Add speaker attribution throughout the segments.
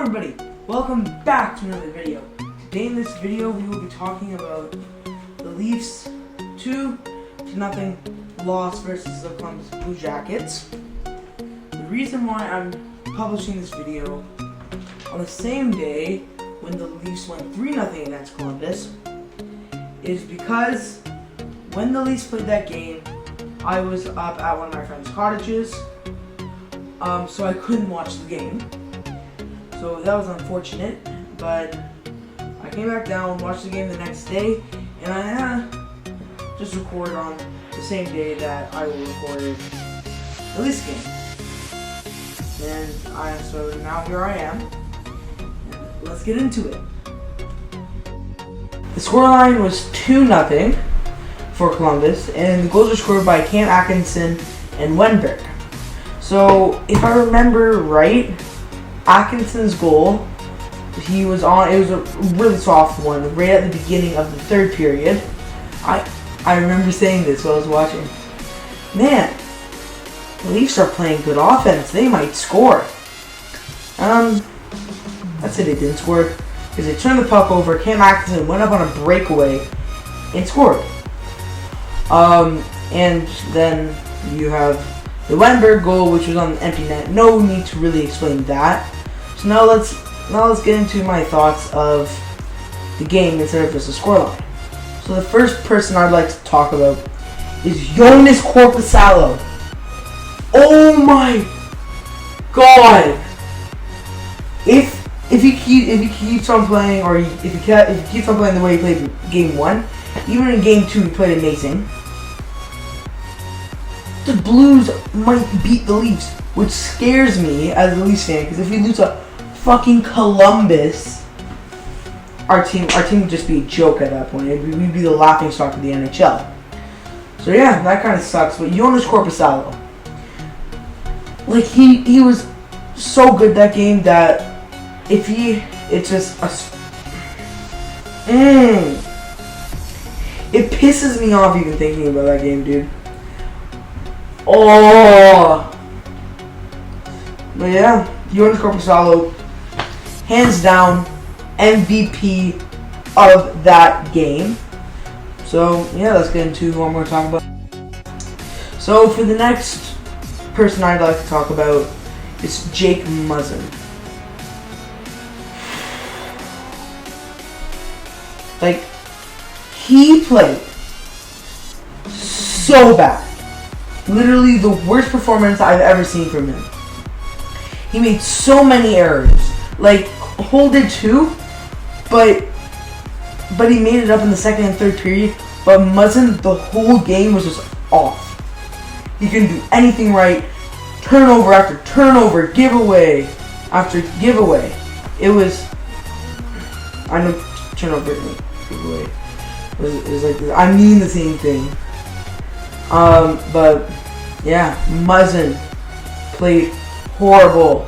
Speaker 1: everybody, welcome back to another video. Today in this video we will be talking about the Leafs 2-0 loss versus the Columbus Blue Jackets. The reason why I'm publishing this video on the same day when the Leafs went 3-0 against Columbus is because when the Leafs played that game, I was up at one of my friend's cottages, so I couldn't watch the game. So that was unfortunate, but I came back down, watched the game the next day, and I just recorded on the same day that I recorded the Leafs game. And so now here I am. Let's get into it. The scoreline was 2-0 for Columbus, and the goals were scored by Cam Atkinson and Wennberg. So if I remember right, Atkinson's goal, it was a really soft one right at the beginning of the third period. I remember saying this while I was watching. Man, the Leafs are playing good offense. They might score. That's it. They didn't score because they turned the puck over. Cam Atkinson went up on a breakaway and scored. And then you have the Wennberg goal, which was on the empty net. No need to really explain that. So now let's get into my thoughts of the game instead of just the scoreline. So the first person I'd like to talk about is Joonas Korpisalo. Oh my God! If he keeps on playing, or if he keeps on playing the way he played in Game 1, even in Game 2 he played amazing. The Blues might beat the Leafs, which scares me as a Leafs fan, because if we lose to fucking Columbus, our team would just be a joke at that point. We'd be the laughingstock of the NHL. So yeah, that kind of sucks. But Joonas Korpisalo, like he was so good that game that it pisses me off even thinking about that game, dude. Oh, but yeah, Joonas Korpisalo, hands down, MVP of that game. So yeah, let's get into what we're talking about. So for the next person I'd like to talk about is Jake Muzzin. Like, he played so bad. Literally the worst performance I've ever seen from him. He made so many errors. Like, Hull did too, but he made it up in the second and third period. But Muzzin, the whole game was just off. He couldn't do anything right. Turnover after turnover, giveaway after giveaway. It was, I know turnover, giveaway. It was like, I mean the same thing. But yeah, Muzzin played horrible.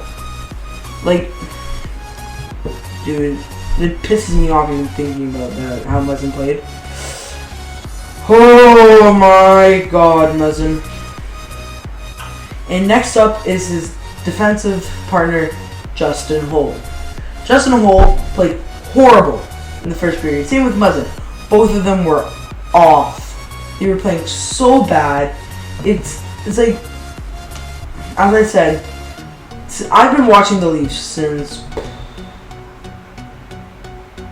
Speaker 1: Like, dude, it pisses me off even thinking about that, how Muzzin played. Oh my God, Muzzin. And next up is his defensive partner, Justin Holl. Justin Holl played horrible in the first period. Same with Muzzin. Both of them were off. They were playing so bad. It's like, as I said, I've been watching the Leafs since,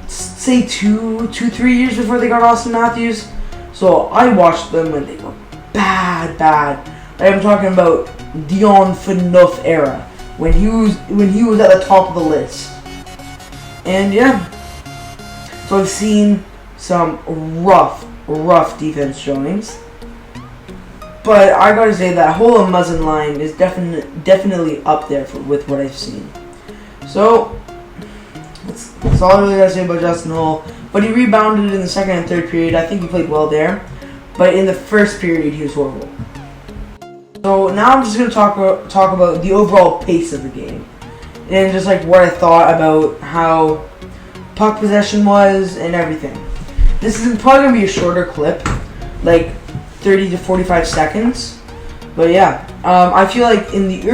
Speaker 1: say, 3 years before they got Austin Matthews. So I watched them when they were bad. Like, I'm talking about Dion Phaneuf era, when he was at the top of the list. And yeah, so I've seen some rough defense showings, but I gotta say that Hull and Muzzin line is definitely up there with what I've seen. So that's all I really gotta say about Justin Hull. But he rebounded in the second and third period. I think he played well there, but in the first period he was horrible. So now I'm just gonna talk about the overall pace of the game, and just like what I thought about how puck possession was and everything. This is probably gonna be a shorter clip, like 30 to 45 seconds. But yeah, I feel like in the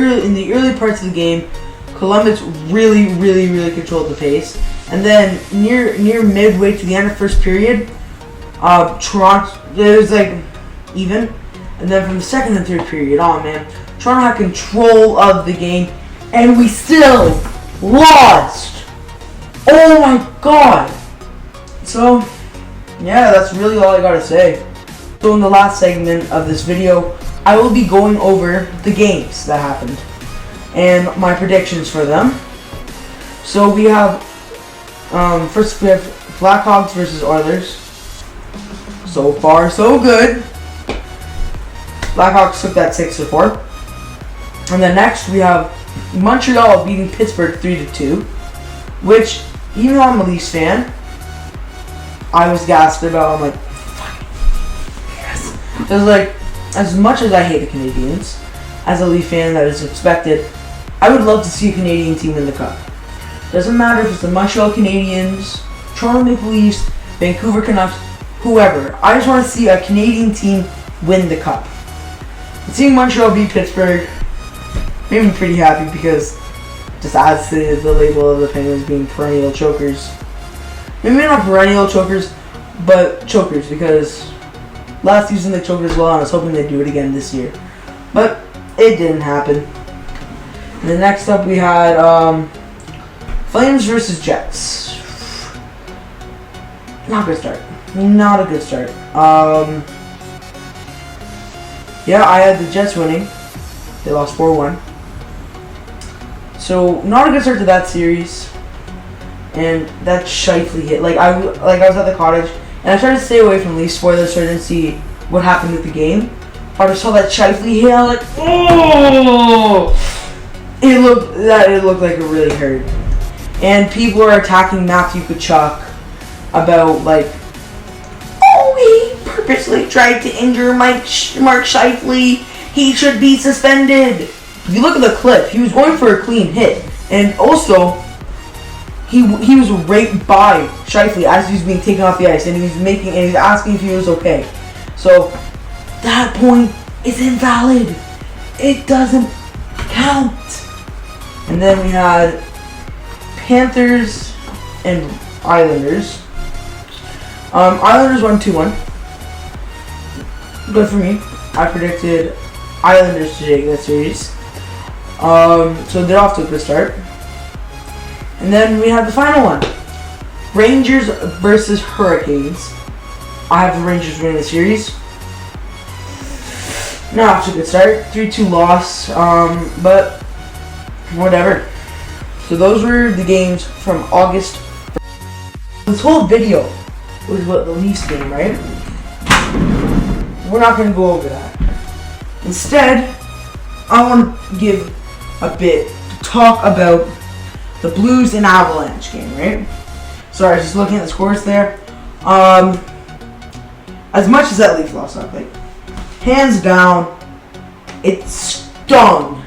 Speaker 1: early parts of the game, Columbus really controlled the pace. And then near midway to the end of first period, Toronto, it was like even. And then from the second and third period on, man, Toronto had control of the game, and we still lost. Oh my god. So, yeah, that's really all I gotta say. So in the last segment of this video, I will be going over the games that happened and my predictions for them. So we have, first we have Blackhawks versus Oilers. So far, so good. Blackhawks took that 6-4. And then next we have Montreal beating Pittsburgh 3-2, which, even though I'm a Leafs fan, I was gassed about. I'm like, fuck yes. Because like, as much as I hate the Canadians, as a Leaf fan that is expected, I would love to see a Canadian team win the Cup. Doesn't matter if it's the Montreal Canadiens, Toronto Maple Leafs, Vancouver Canucks, whoever. I just want to see a Canadian team win the Cup. And seeing Montreal beat Pittsburgh made me pretty happy because it just adds to the label of the Penguins being perennial chokers. Maybe not perennial chokers, but chokers, because last season they choked as well, and I was hoping they'd do it again this year. But it didn't happen. And then next up we had Flames versus Jets. Not a good start. Not a good start. Yeah, I had the Jets winning. They lost 4-1. So not a good start to that series. And that Scheifele hit. Like I was at the cottage, and I tried to stay away from Leaf spoilers so I didn't see what happened with the game. But I saw that Scheifele hit. I was like, oh! It looked like it really hurt. And people are attacking Matthew Tkachuk about like, oh, he purposely tried to injure Mark Scheifele. He should be suspended. If you look at the clip, he was going for a clean hit, and also he was raped by Scheifele as he was being taken off the ice, and he was asking if he was okay. So that point is invalid. It doesn't count. And then we had Panthers and Islanders. Islanders won 2-1. Good for me. I predicted Islanders to take that series. So they're off to a good start. And then we have the final one. Rangers versus Hurricanes. I have the Rangers winning the series. Not off to a good start. 3-2 loss. But whatever. So those were the games from August 1st. This whole video was what the Leafs game, right? We're not going to go over that. Instead, I want to talk about the Blues and Avalanche game, right? Sorry, I was just looking at the scores there. As much as that Leafs loss, like, hands down, it stung.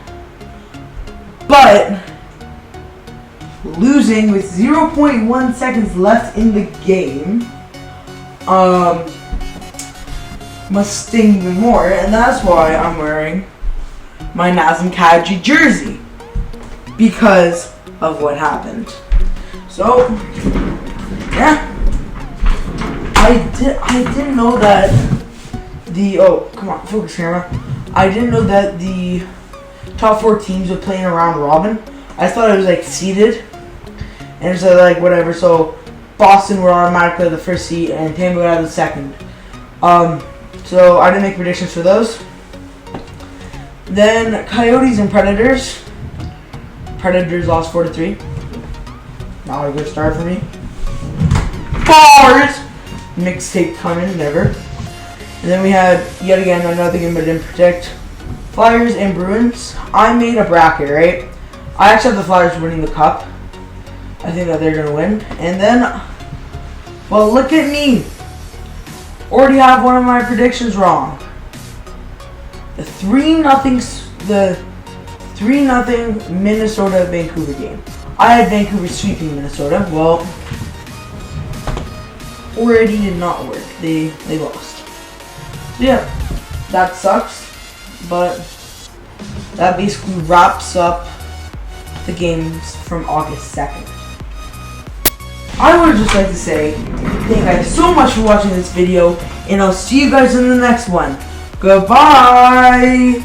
Speaker 1: But losing with 0.1 seconds left in the game must sting even more, and that's why I'm wearing my Nazem Kadri jersey, because of what happened. So yeah, I didn't know that the I didn't know that the top 4 teams were playing a round robin. I thought it was like seeded, and so like whatever. So Boston were automatically the first seed, and Tampa got the second. So I didn't make predictions for those. Then Coyotes and Predators. Predators lost 4-3. Not a good start for me. Bars! Mixtape coming, never. And then we had, yet again, another game I didn't predict. Flyers and Bruins. I made a bracket, right? I actually have the Flyers winning the Cup. I think that they're going to win. And then, well, look at me. Already have one of my predictions wrong. The 3-0 Minnesota-Vancouver game. I had Vancouver sweeping Minnesota. Well, already did not work. They lost. So yeah, that sucks. But that basically wraps up the games from August 2nd. I would just like to say thank you guys so much for watching this video, and I'll see you guys in the next one. Goodbye!